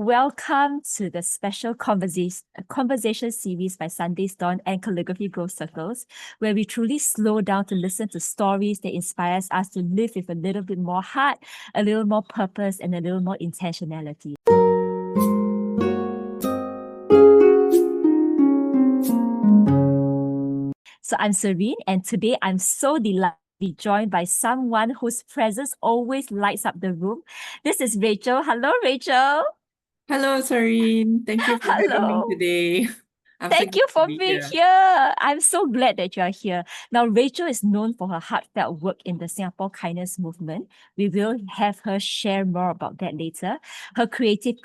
Welcome to the special conversation series by Sunday's Dawn and Calligraphy Growth Circles, where we truly slow down to listen to stories that inspires us to live with a little bit more heart, a little more purpose, and a little more intentionality. So I'm Serene, and today I'm so delighted to be joined by someone whose presence always lights up the room. This is Rachel. Hello, Rachel. Hello, Serene. Thank you for having me Hello. today. I'm so Thank glad you to for be being here. here. I'm so glad that you are here. Now, Rachel is known for her heartfelt work in the Singapore kindness movement. We will have her share more about that later. Her creative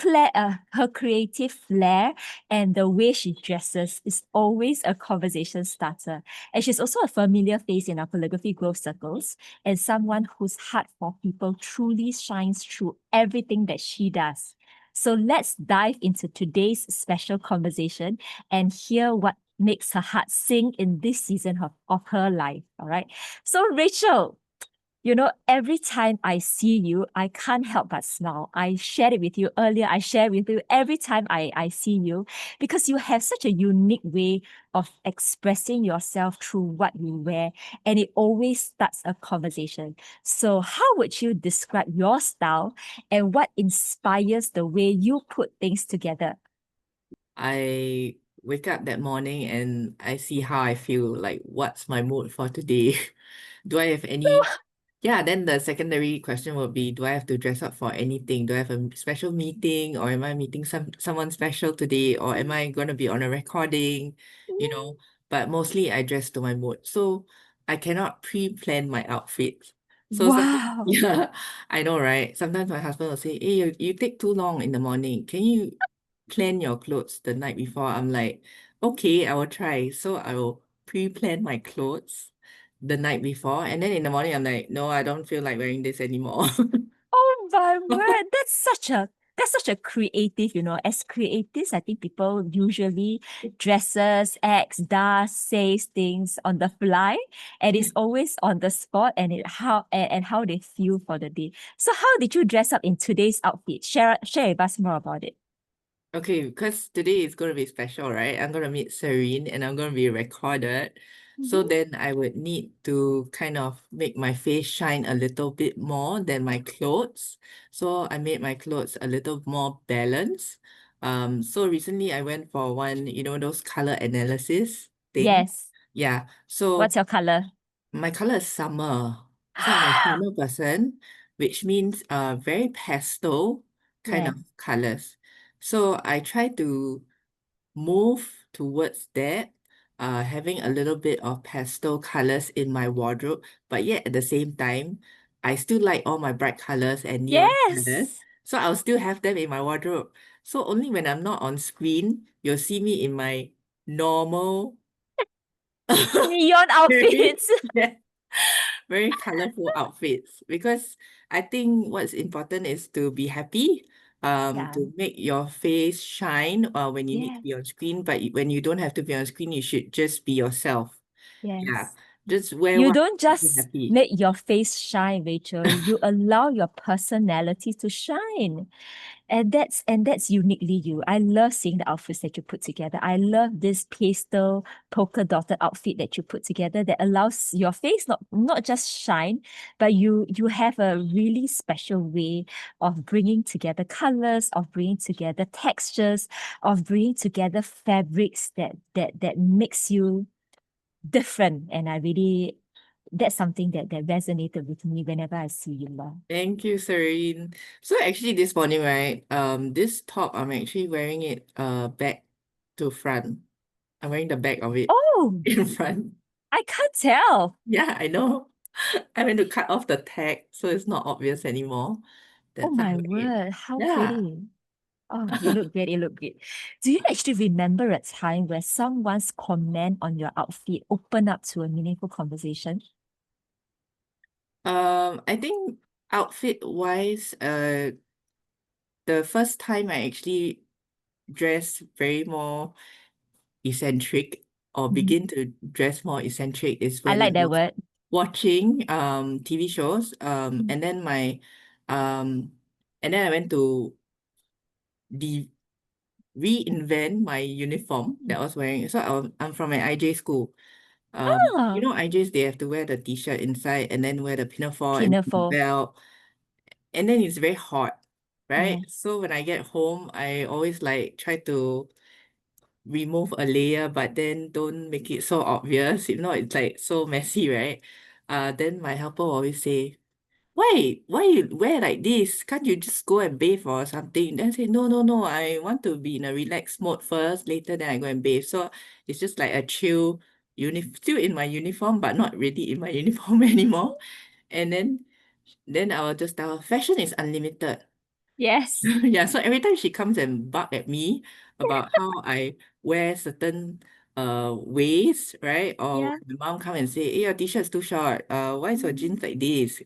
flair and the way she dresses is always a conversation starter. And she's also a familiar face in our calligraphy growth circles and someone whose heart for people truly shines through everything that she does. So let's dive into today's special conversation and hear what makes her heart sing in this season of her life. All right. So, Rachel, every time I see you, I can't help but smile. I shared it with you earlier. I share with you every time I see you because you have such a unique way of expressing yourself through what you wear, and it always starts a conversation. So, how would you describe your style and what inspires the way you put things together? I wake up that morning and I see how I feel, like what's my mood for today. Do I have any? Yeah, then the secondary question would be, do I have to dress up for anything? Do I have a special meeting or am I meeting someone special today or am I going to be on a recording? You know, but mostly I dress to my mood. So I cannot pre-plan my outfits. So sometimes, Wow. yeah, I know, right? Sometimes my husband will say, hey, you take too long in the morning. Can you plan your clothes the night before? I'm like, okay, I will try. So I will pre-plan my clothes the night before, and then in the morning I'm like, no, I don't feel like wearing this anymore. Oh my word, that's such a creative, as creatives, I think people usually dresses, acts, does, says things on the fly, and it's always on the spot and how they feel for the day. So how did you dress up in today's outfit? Share with us more about it. Okay, because today is going to be special, right? I'm going to meet Serene and I'm going to be recorded. So Mhm. then I would need to kind of make my face shine a little bit more than my clothes. So I made my clothes a little more balanced. So recently I went for one, those color analysis thing. Yes. Yeah. So What's your color? my color is summer. So I'm a summer person, which means very pastel kind of Yeah. colors. So I try to move towards that, having a little bit of pastel colors in my wardrobe, but yet at the same time, I still like all my bright colors and neon colors. Yes. So I'll still have them in my wardrobe. So only when I'm not on screen, you'll see me in my normal Neon very, outfits. yeah, very colorful outfits because I think what's important is to be happy, Yeah. to make your face shine when you need to Yes. be on screen, but when you don't have to be on screen, you should just be yourself. Yeah, Yes. just wear You what don't makes you just happy. make your face shine, Rachel. You allow your personality to shine. And that's uniquely you. I love seeing the outfits that you put together. I love this pastel polka dotted outfit that you put together that allows your face not just shine, but you have a really special way of bringing together colors, of bringing together textures, of bringing together fabrics that makes you different. And that's something that resonated with me whenever I see you, love. Thank you, Serene. So actually this morning, right, this top, I'm actually wearing it back to front. I'm wearing the back of it Oh, in front. I can't tell. Yeah, I know. I went to cut off the tag so it's not obvious anymore. Oh That's how I'm my wearing it. word, how Yeah. pretty. Oh, you look great, you look great. Do you actually remember a time where someone's comment on your outfit opened up to a meaningful conversation? I think outfit wise, the first time I actually dressed very more eccentric or Mhm. begin to dress more eccentric is I when I like that was word. watching TV shows Mhm. and then my um and then I went to de reinvent my uniform that I was wearing. So I'm from an IJ school. You Ah, know, IJs, they have to wear the t-shirt inside and then wear the pinafore and the pinafore. belt. And then it's very hot, right? Yes. So when I get home, I always like try to remove a layer, but then don't make it so obvious. If not, it's like so messy, right? Then my helper will always say, why you wear like this? Can't you just go and bathe or something? Then I say, no, no, no, I want to be in a relaxed mode first, later then I go and bathe. So it's just like a chill still in my uniform, but not really in my uniform anymore. And then I will just tell her, fashion is unlimited. Yes. Yeah, so every time she comes and bark at me about how I wear certain ways, right? Or Yeah. my mom come and say, hey, your t-shirt's too short. Why is your Mm, jeans like this?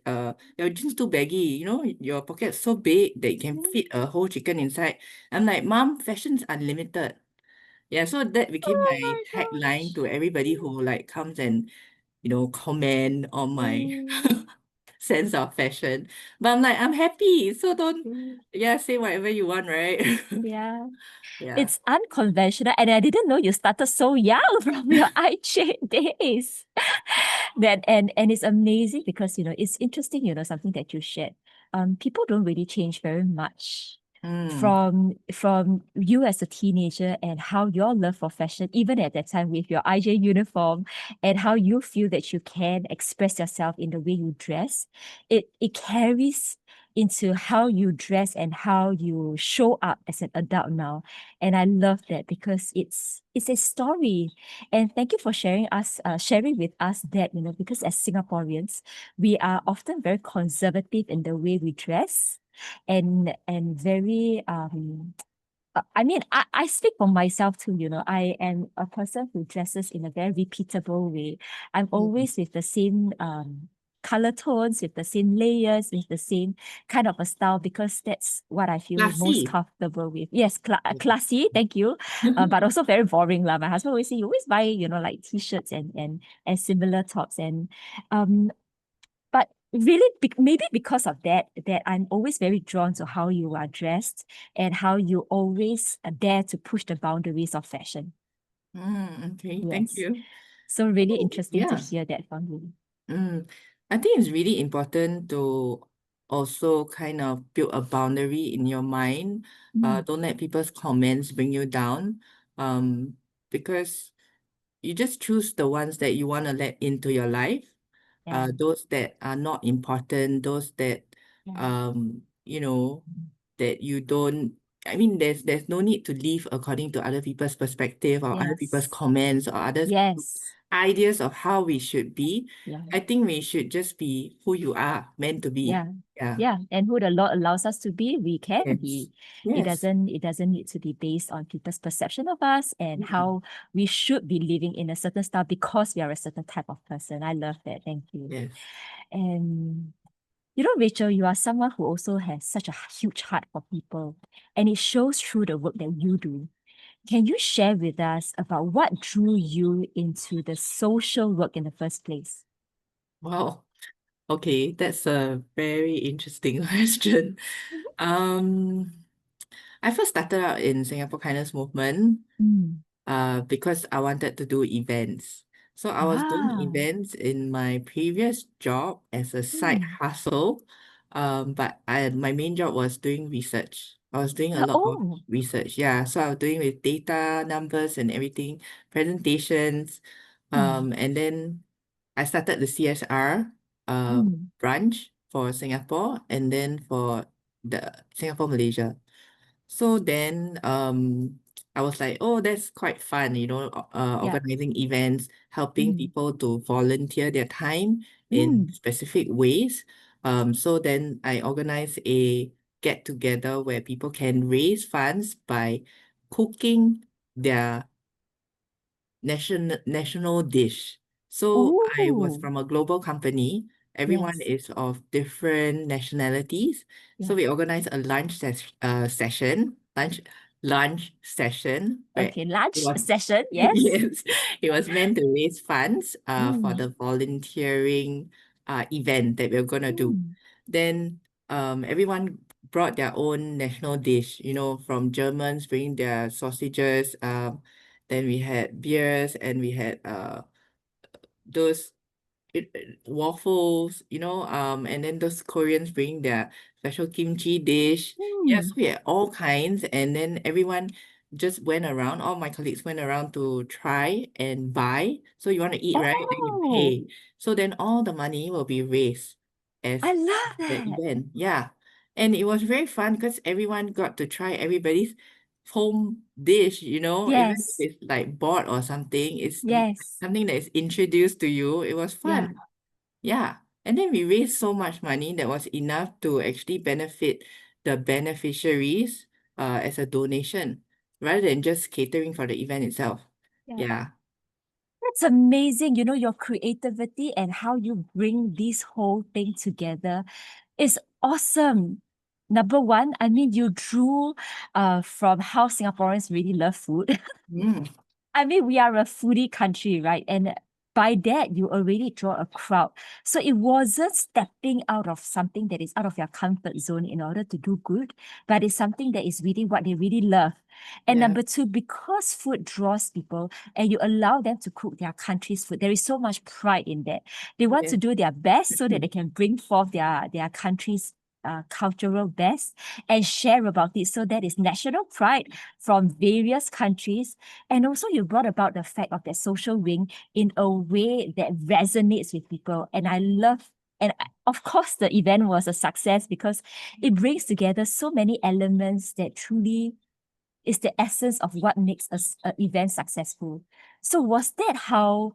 Your jeans too baggy. You know, your pocket's so big that you can mm. fit a whole chicken inside. I'm like, Mom, fashion's unlimited. Yeah, so that became Oh my my tagline gosh. to everybody who like comes and, comment on my Mm, sense of fashion. But I'm like, I'm happy, so don't, mm, yeah, say whatever you want, right? yeah. Yeah. It's unconventional, and I didn't know you started so young from your IJ days. That and it's amazing because it's interesting, something that you shared. People don't really change very much Mm, from you as a teenager and how your love for fashion, even at that time with your IJ uniform, and how you feel that you can express yourself in the way you dress. It carries into how you dress and how you show up as an adult now. And I love that because it's a story. And thank you for sharing with us that, because as Singaporeans, we are often very conservative in the way we dress, and very I mean, I speak for myself too, I am a person who dresses in a very repeatable way. I'm mm. always with the same color tones, with the same layers, with the same kind of a style, because that's what I feel most Classy. comfortable with. Yes, classy, thank you. But also very boring lah. My husband always say, you always buy, like t-shirts and similar tops. And um but really, maybe because of that I'm always very drawn to how you are dressed and how you always dare to push the boundaries of fashion. Okay, thank Yes. you. So really Oh, interesting to yeah. hear that from you. I think it's really important to also kind of build a boundary in your mind. Mm, Don't let people's comments bring you down. Um, because you just choose the ones that you want to let into your life. yeah. Those that are not important, those that Yeah. um, you know, that you don't, I mean, there's no need to live according to other people's perspective or other people's Yes. comments or other Yes. ideas of how we should be. Yeah. I think we should just be who you are meant to be. Yeah. Yeah. Yeah. And who the Lord allows us to be, we can Yes. be. It Yes. doesn't it doesn't need to be based on people's perception of us and Mm. how we should be living in a certain style because we are a certain type of person. I love that. Thank you. Yes. And Rachel, you are someone who also has such a huge heart for people, and it shows through the work that you do. Can you share with us about what drew you into the social work in the first place? Wow. Okay, that's a very interesting question. Um, I first started out in Singapore Kindness Movement Mm. because I wanted to do events. So I was doing Ah. events in my previous job as a side Mm. hustle. But my main job was doing research. I was doing a lot of Oh. research. Yeah. So I was doing with data, numbers and everything, presentations. Mm. And then I started the CSR Mm. branch for Singapore and then for the Singapore Malaysia. So then I was like, oh, that's quite fun, Yeah. organizing events, helping Mm. people to volunteer their time in Mm. specific ways. So then I organized a get together where people can raise funds by cooking their national dish. So I was Oh. from a global company. Everyone Yes. is of different nationalities. So Yeah. we organized a lunch session where Okay. it Lunch was session. Yes. yes, it was meant to raise funds for Mm. the volunteering event that we are gonna do. Mm. Then everyone brought their own national dish, from Germans bringing their sausages. Then we had beers and we had those waffles, and then those Koreans bring their special kimchi dish. Yes, Mm. we had all kinds, and then everyone just went around. All my colleagues went around to try and buy. So you want to eat, right? Then you Oh, pay. So then all the money will be raised I as love the that. event. Yeah. And it was very fun because everyone got to try everybody's home dish, even if Yes, it's like bought or something, it's yes, something that is introduced to you. It was yeah, fun. Yeah. And then we raised so much money that was enough to actually benefit the beneficiaries as a donation rather than just catering for the event itself. yeah. Yeah. That's amazing. Your creativity and how you bring this whole thing together is awesome. Number one, I mean, you drew from how Singaporeans really love food. Mm, I mean, we are a foodie country, right? And by that, you already draw a crowd. So it wasn't stepping out of something that is out of your comfort zone in order to do good, but it's something that is really what they really love. And yeah. number two, because food draws people and you allow them to cook their country's food, there is so much pride in that. They want Yeah. to do their best so that they can bring forth their country's cultural best and share about it. So that is national pride from various countries, and also you brought about the fact of that social wing in a way that resonates with people. And I love, of course, the event was a success because it brings together so many elements that truly is the essence of what makes an event successful. So was that how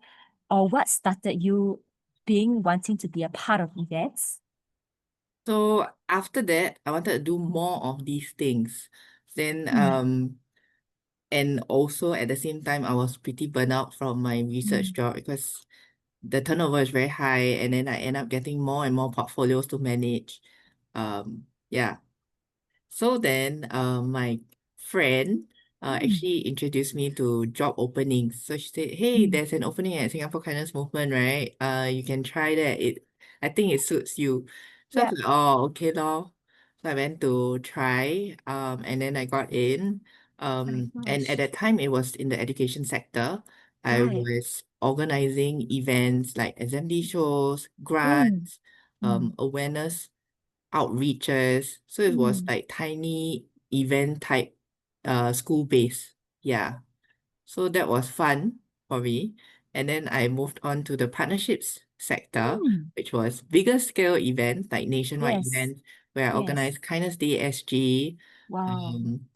or what started you being wanting to be a part of events? So after that, I wanted to do more of these things. Then, Mm, and also at the same time, I was pretty burnt out from my research mm, job because the turnover is very high, and then I end up getting more and more portfolios to manage. Yeah. So then, my friend mm, actually introduced me to job openings. So she said, "Hey, mm. there's an opening at Singapore Kindness Movement, right? You can try that. I think it suits you." So I Yeah, was like, "Oh, okay, lor." So I went to try, and then I got in. my And at gosh. that time, it was in the education sector. I Right. was organizing events like assembly shows, Mm, grants, mm, awareness outreaches. So it was mm, like tiny event type school base. Yeah. So that was fun for me. And then I moved on to the partnerships sector, mm. which was bigger scale events, like nationwide Yes, events, where I yes. organized Kindness Day SG, Wow. um,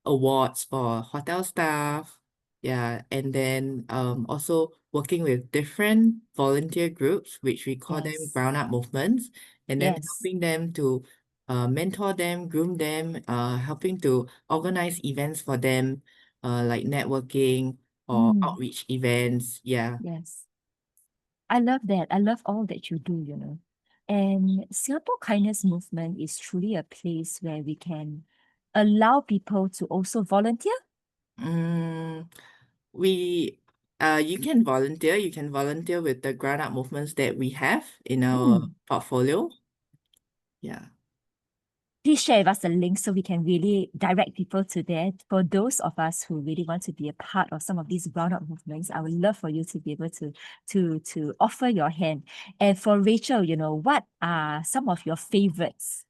awards for hotel staff. Yeah, and then also working with different volunteer groups, which we call them Yes. ground up movements, and then Yes. helping them to mentor them, groom them, helping to organize events for them, like networking or Mm, outreach events. Yeah. yes. I love that. I love all that you do. And Singapore Kindness Movement is truly a place where we can allow people to also volunteer. Mm, we you can volunteer with the ground up movements that we have in our Mm. portfolio. Yeah. Please share with us the link so we can really direct people to there. For those of us who really want to be a part of some of these ground-up movements, I would love for you to be able to offer your hand. And for Rachel, what are some of your favorites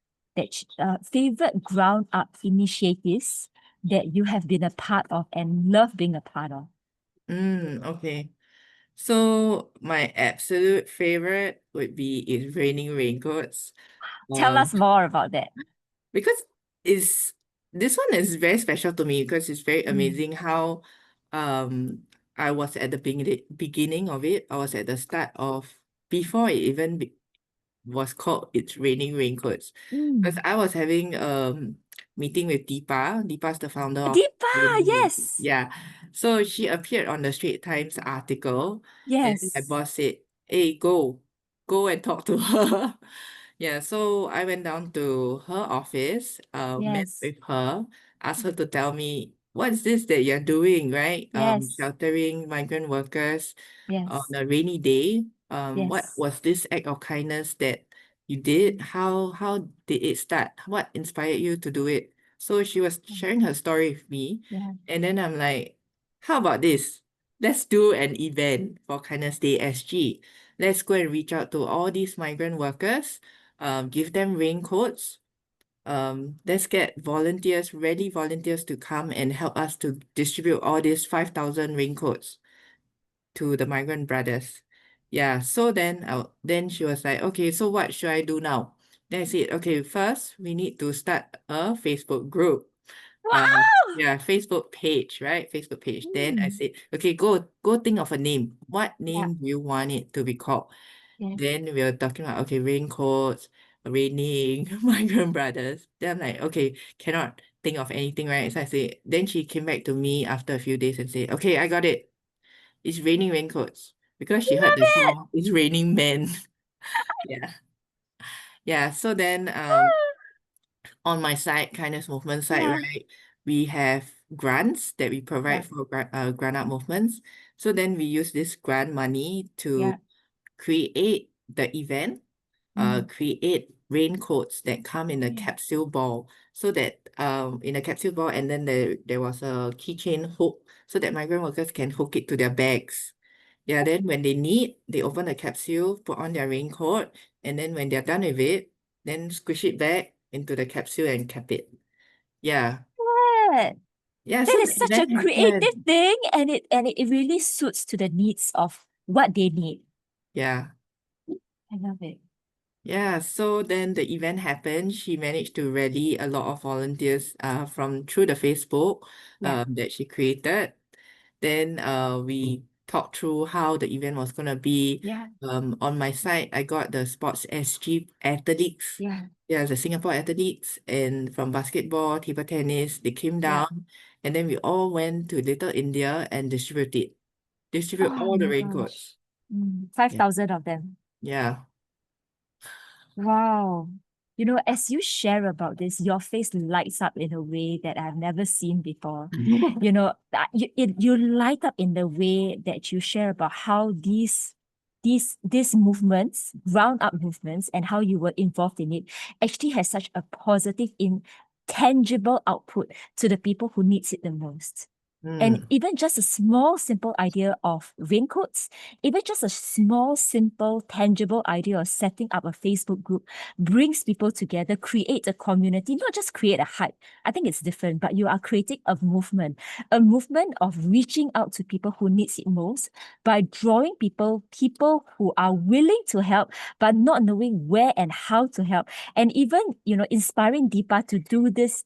favorite ground-up initiatives that you have been a part of and love being a part of? Okay. So my absolute favorite would be It's Raining Raincoats. Tell Um, us more about that. because it's this one is very special to me because it's very Mm, amazing how um I was at the beginning of it. I was at the start of before it even was called It's Raining Raincoats. Because mm. I was having meeting with Deepa. Deepa's the founder of Deepa, Raining Raincoats. yes, Yeah. So she appeared on the Straits Times article, and then my yes, boss said, "Hey, go and talk to her." Yeah, so I went down to her office, met yes, with her, asked her to tell me what is this that you're doing, right? yes, Sheltering migrant workers on yes, a rainy day. What yes. was this act of kindness that you did? How did it start? What inspired you to do it? So she was sharing her story with me, Yeah. and then I'm like, how about this? Let's do an event for Kindness Day SG. Let's go and reach out to all these migrant workers, give them raincoats. Let's get volunteers, ready volunteers to come and help us to distribute all these 5,000 raincoats to the migrant brothers. Yeah, so then she was like, okay, so what should I do now? Then I said, okay, first we need to start a Facebook group. Wow! Yeah, Facebook page, right? Facebook page. Then I Mm. said, okay, go think of a name. What Yeah. name do you want it to be called? Yes. Then we were talking about, okay, raincoats, raining, migrant brothers. Then I'm like, okay, cannot think of anything, right? So I said, then she came back to me after a few days and said, okay, I got it. It's raining raincoats because she heard Love the it! song It's Raining Men. Yeah. Yeah. So then on my side, kindness movement side, Yeah. right, we have grants that we Yeah. provide for grant up movements. So then we use this grant money to Yeah. create the event, Mm. create raincoats that come in a Yeah. capsule ball. So that in a capsule ball, and then there was a keychain hook so that migrant workers can hook it to their bags. Yeah, then when they need, they open the capsule, put on their raincoat, and then when they're done with it, then squish it back into the capsule and cap it. Yeah. Yeah. Yeah, That so is the such a event creative happened. thing, and it really suits to the needs of what they need. Yeah. I love it. Yeah, so then the event happened. She managed to rally a lot of volunteers from through the Facebook Yeah. that she created. Then we talked through how the event was gonna be. Yeah. On my side, I got the sports SG athletes. Yeah. Yeah, the Singapore athletes and from basketball, table tennis, they came Yeah. down and then we all went to Little India and distribute Oh all the my gosh. raincoats. Yeah. 5,000 of them. Yeah. Wow. You know, as you share about this, your face lights up in a way that I've never seen before. You know, you light up in the way that you share about how these movements, ground up movements, and how you were involved in it actually has such a positive, tangible output to the people who needs it the most. And Mm, even just a small, simple idea of raincoats, even just a small, simple, tangible idea of setting up a Facebook group brings people together, create a community, not just create a hype. I think it's different, but you are creating a movement of reaching out to people who needs it most by drawing people who are willing to help, but not knowing where and how to help. And even, inspiring Deepa to do this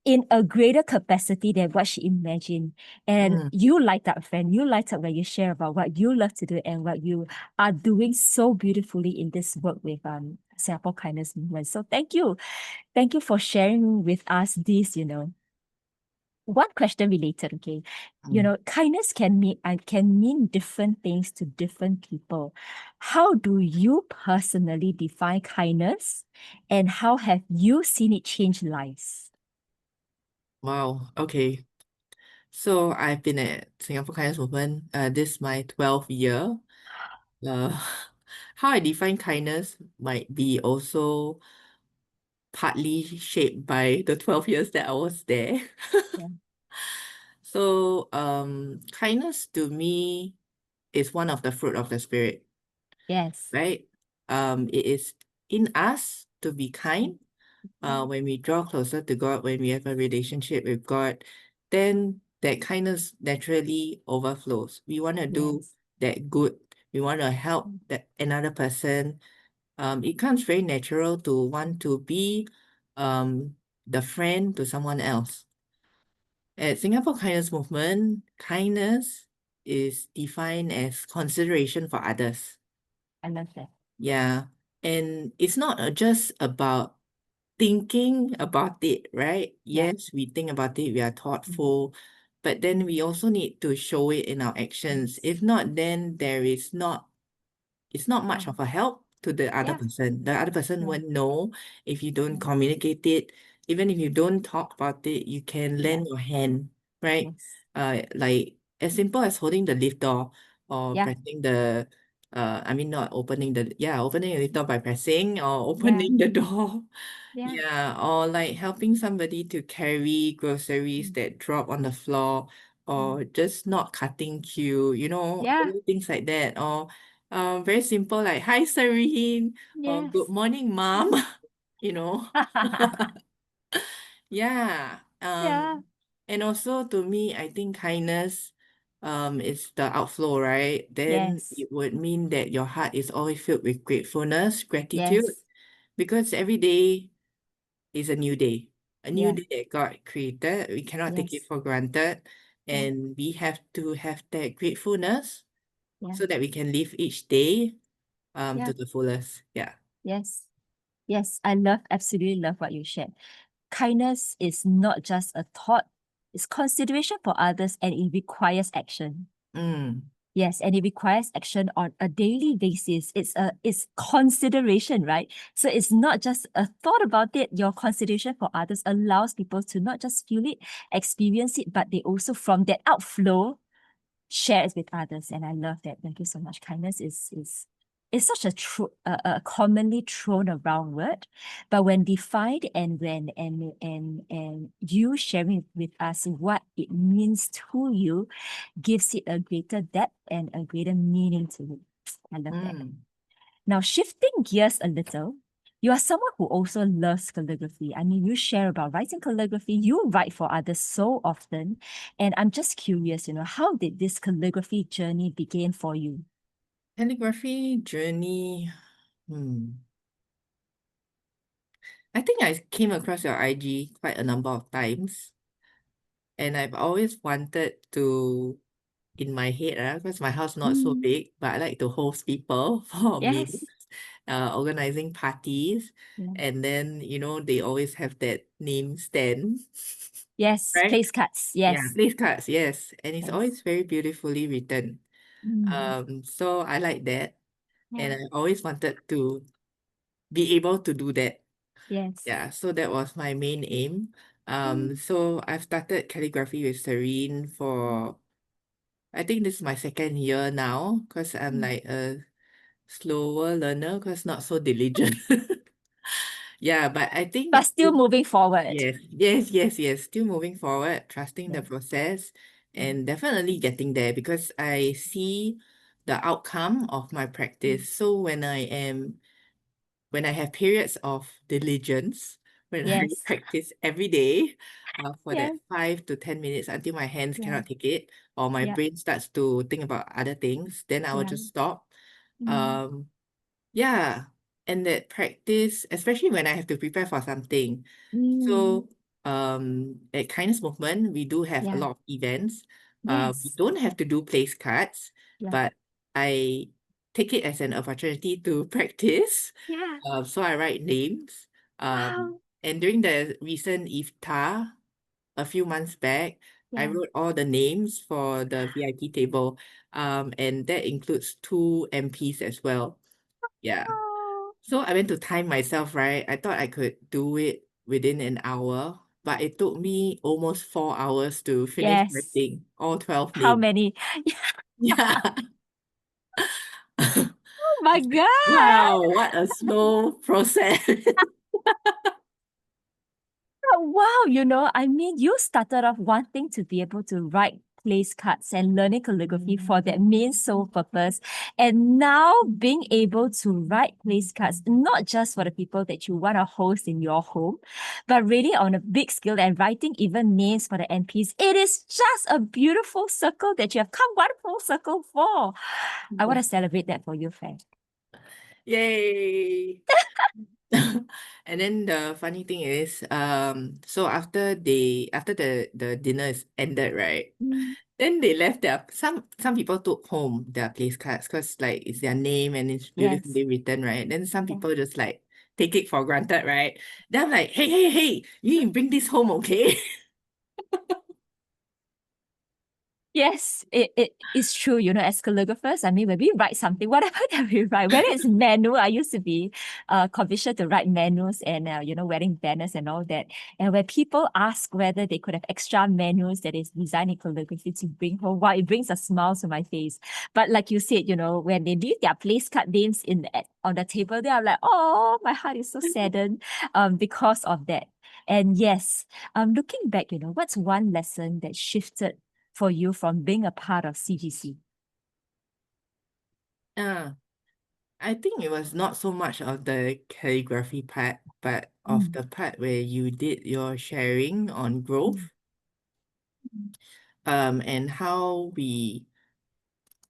in a greater capacity than what she imagined. And mm. you light up, friend. You light up when you share about what you love to do and what you are doing so beautifully in this work with Singapore Kindness Movement. So thank you. Thank you for sharing with us this. One question related, okay? Mm. Kindness can mean different things to different people. How do you personally define kindness, and how have you seen it change lives? Wow. Okay. So I've been at Singapore Kindness Movement. This is my 12th year. Uh, how I define kindness might be also partly shaped by the 12 years that I was there. Yeah. So, kindness to me is one of the fruit of the spirit, Yes. right? It is in us to be kind. When we draw closer to God, when we have a relationship with God, then that kindness naturally overflows. We want to do Yes. that good. We want to help that another person. It comes very natural to want to be um the friend to someone else. At Singapore Kindness Movement, kindness is defined as consideration for others. I love that. Yeah. And it's not just about thinking about it, right? Yeah. Yes, we think about it, we are Mm. thoughtful, but then we also need to show it in our actions. Yes. If not, then it's not much Yeah. of a help to the other Yeah. person. The other person Yeah. won't know if you don't Yeah. communicate it. Even if you don't talk about it, you can Yeah. lend your hand, right? Yes. Like as simple as holding the lift door or Yeah. pressing the I mean not opening the opening the door by pressing or Yeah. opening the door. Yeah. Yeah, or like helping somebody to carry groceries Mm, that drop on the floor, mm. or just not cutting queue, Yeah. little things like that. Or very simple like hi Serene or good Yes. morning mom, you know. Yeah. Yeah. And also to me, I think kindness is the outflow, right? Then Yes. it would mean that your heart is always filled with gratefulness, gratitude, Yes. because every day is a new Yeah. day that God created. We cannot take it Yes. for granted, Yeah. and we have to have that gratefulness Yeah. so that we can live each day Yeah. to the fullest. Yeah. Yes. Yes. Absolutely love what you shared. Kindness is not just a thought, it's consideration for others and it requires action. Mm, Yes, and it requires action on a daily basis. It's consideration, right? So it's not just a thought about it. Your consideration for others allows people to not just feel it, experience it, but they also from that outflow share it with others. And I love that. Thank you so much. Kindness is such a commonly thrown around word, but when defined and when and you sharing with us what it means to you gives it a greater depth and a greater meaning to it. I love that. mm. Now, shifting gears a little, you are someone who also loves calligraphy. I mean, you share about writing calligraphy, you write for others so often. And I'm just curious, how did this calligraphy journey begin for you? Calligraphy journey. Hmm. I think I came across your IG quite a number of times, and I've always wanted to, in my head, because my house not so Mm, big, but I like to host people for meetings, yes. organizing parties, Yeah. and then they always have that name stand, Yes. right? Place cards. Yeah, Yes. place cards, yes, and it's Yes. always very beautifully written. Mm, So I like that, yeah. and I always wanted to be able to do that. Yes. Yeah, so that was my main aim. Mm, So I've started calligraphy with Serene for, I think this is my second year now, because I'm mm. like a slower learner, because not so diligent. Yeah, but I But think still moving forward. yes, yes, yes, yes. Still moving forward, trusting the Yeah. process, Yeah. and definitely getting there because I see the outcome of my Mm. practice. So when I have periods of diligence, when I Yes. practice every day for that Yes. 5 to 10 minutes until my hands Yeah. cannot take it or my Yeah. brain starts to think about other things, then I will Yeah. just stop. Mm. Um, yeah, and that practice, especially when I have to prepare for something. Mm. So, at Kindness Movement, we do have a Yeah. lot of events. We Yes. don't have to do place cards, Yeah. but I take it as an opportunity to practice. Yeah. So I write names. Wow. And during the recent iftar, a few months back, I Yeah. wrote all the names for the VIP table. And that includes two MPs as well. Yeah. Oh. So I went to time myself, right? I thought I could do it within an hour, but it took me almost 4 hours to finish Yes. writing all 12 How names. many? Yeah. Oh my God. Wow, what a slow process. Oh, wow, I mean, you started off wanting to be able to write place cards and learning calligraphy for that main sole purpose. And now being able to write place cards, not just for the people that you want to host in your home, but really on a big scale and writing even names for the MPs. It is just a beautiful circle that you have come one full circle for. I want to celebrate that for you, friend. Yay. And then the funny thing is, so after the dinner is ended, right? Mm. Then they left some people took home their place cards because like it's their name and it's Yes. beautifully written, right? Then some Yeah. people just like take it for granted, right? Then I'm like, hey, hey, hey, you need to bring this home, okay? Yes, it is true. As calligraphers, I mean, when we write something, whatever that we write, whether it's manual, I used to be commissioned to write manuals and, wedding banners and all that. And when people ask whether they could have extra manuals that is designed in calligraphy to bring home, wow, it brings a smile to my face. But like you said, when they leave their place card names on the table, they are like, oh, my heart is so saddened because of that. And yes, looking back, what's one lesson that shifted for you from being a part of CGC? I think it was not so much of the calligraphy part, but of Mm, the part where you did your sharing on mm, growth, mm, and how we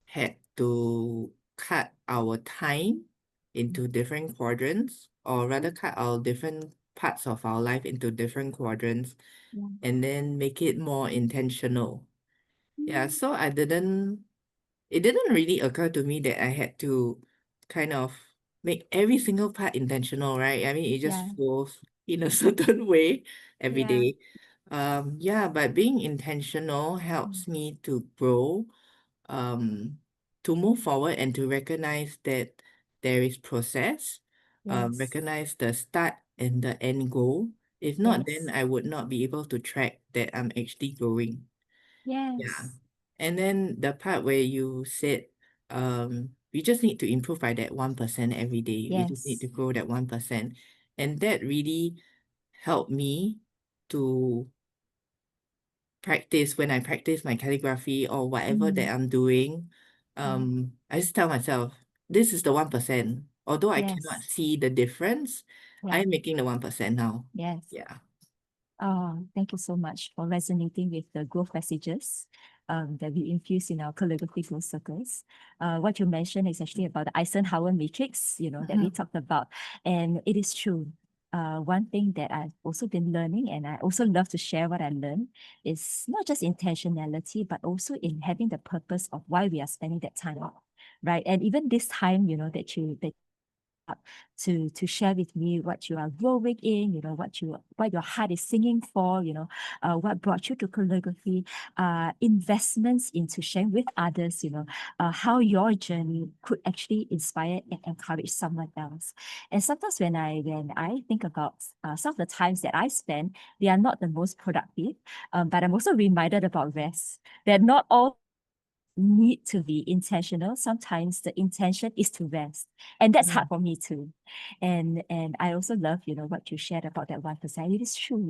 had to cut our time into different quadrants, or rather cut our different parts of our life into different quadrants, yeah. and then make it more intentional. Yeah, Mm, so it didn't really occur to me that I had to kind of make every single part intentional, right? I mean, it just yeah, flows in a certain way every yeah, day. Yeah, but being intentional mm, helps me to grow, um, to move forward and to recognize that there is process, yes, recognize the start and the end goal. If not, then yes, I would not be able to track that I'm actually growing. Yeah. yes, And then the part where you said, we just need to improve by that 1% every day. We just need yes, to grow that 1%. And that really helped me to practice when I practice my calligraphy or whatever that mm, I'm doing. yeah, I just tell myself, this is the 1%. Although I cannot yes, see the difference, yeah, I'm making the 1% now. yes. Yeah. Oh, thank you so much for resonating with the growth messages that we infuse in our calligraphy growth circles. What you mentioned is actually about the Eisenhower matrix, that we Mhm. talked about. And it is true. One thing that I've also been learning, and I also love to share what I learned, is not just intentionality, but also in having the purpose of why we are spending that time, right? And even this time, that up to share with me what you are growing in, what your heart is singing for, what brought you to calligraphy, investments into sharing with others, how your journey could actually inspire and encourage someone else. And sometimes when I think about some of the times that I spend, they are not the most productive, but I'm also reminded about rest. That not all need to be intentional. Sometimes the intention is to rest. And that's hard Mm. for me too. And I also love, what you shared about that 1%. It is true,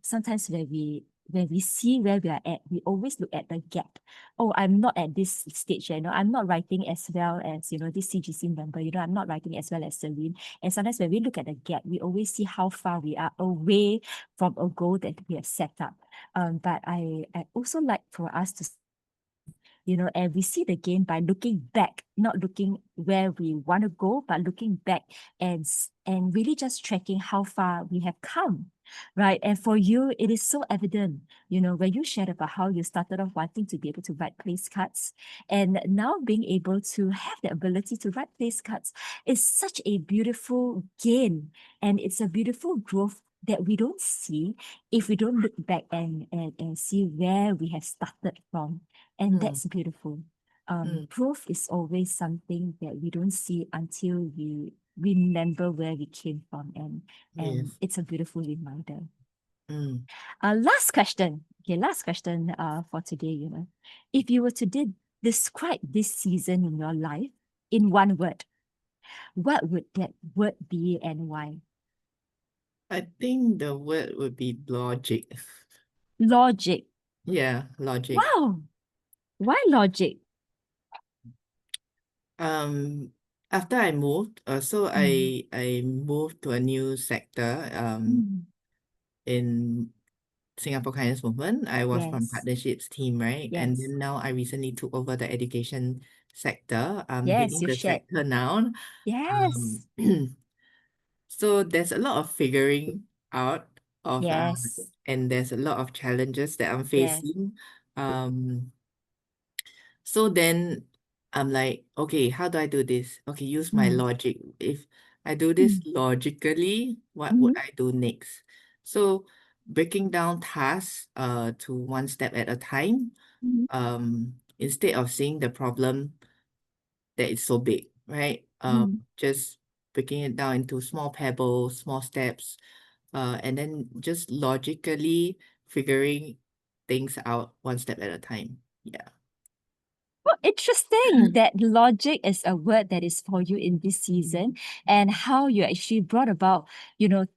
sometimes when we see where we are at, we always look at the gap. Oh, I'm not at this stage, I'm not writing as well as, this CGC member, I'm not writing as well as Serene. And sometimes when we look at the gap, we always see how far we are away from a goal that we have set up. But I also like for us to and we see the game by looking back, not looking where we want to go, but looking back and really just tracking how far we have come, right? And for you, it is so evident, when you shared about how you started off wanting to be able to write place cards, and now being able to have the ability to write place cards is such a beautiful gain, and it's a beautiful growth that we don't see if we don't look back and see where we have started from. And Mm. that's beautiful. Mm. Growth is always something that we don't see until we remember where we came from, and Yes. it's a beautiful reminder. Mm. Last question. Okay, last question for today, If you were to describe this season in your life in one word, what would that word be and why? I think the word would be logic. Logic. Yeah, logic. Wow. Why logic? Um, After I moved, so Mm, I moved to a new sector mm, in Singapore Kindness Movement. I was from yes. partnerships team, right? And Yes. then now I recently took over the education sector. I'm Yes, heading you the shared. sector now. Um, Yes. so there's a lot of figuring out of Yes. and there's a lot of challenges that I'm Yes. facing. Um, So then I'm like, okay, how do I do this? Okay, use my Mm, logic. If I do this mm, logically, what would mhm, I do next? So, breaking down tasks to one step at a time, instead of seeing the problem that is so big, right? Just breaking it down into small pebbles, small steps, and then just logically figuring things out one step at a time. Yeah. Well, interesting that logic is a word that is for you in this season, and how you actually brought about,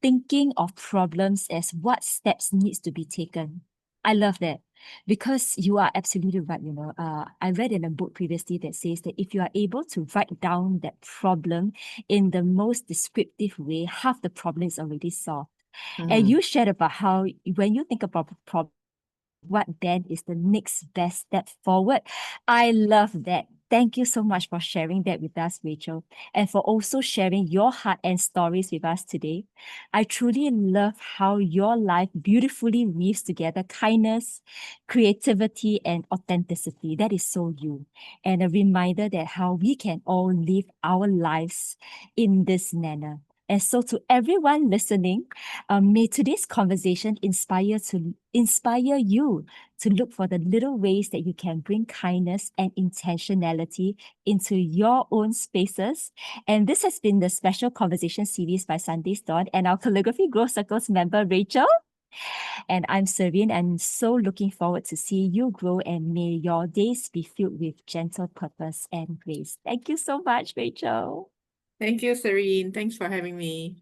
thinking of problems as what steps needs to be taken. I love that because you are absolutely right. I read in a book previously that says that if you are able to write down that problem in the most descriptive way, half the problem is already solved. And Mhm. you shared about how when you think about problem, what then is the next best step forward? I love that. Thank you so much for sharing that with us, Rachel, and for also sharing your heart and stories with us today. I truly love how your life beautifully weaves together kindness, creativity, and authenticity. That is so you. And a reminder that how we can all live our lives in this manner. And so, to everyone listening, may today's conversation inspire you to look for the little ways that you can bring kindness and intentionality into your own spaces. And this has been the special conversation series by Sunday's Dawn and our Calligraphy Growth Circles member, Rachel. And I'm Serene, and so looking forward to see you grow, and may your days be filled with gentle purpose and grace. Thank you so much, Rachel. Thank you, Serene. Thanks for having me.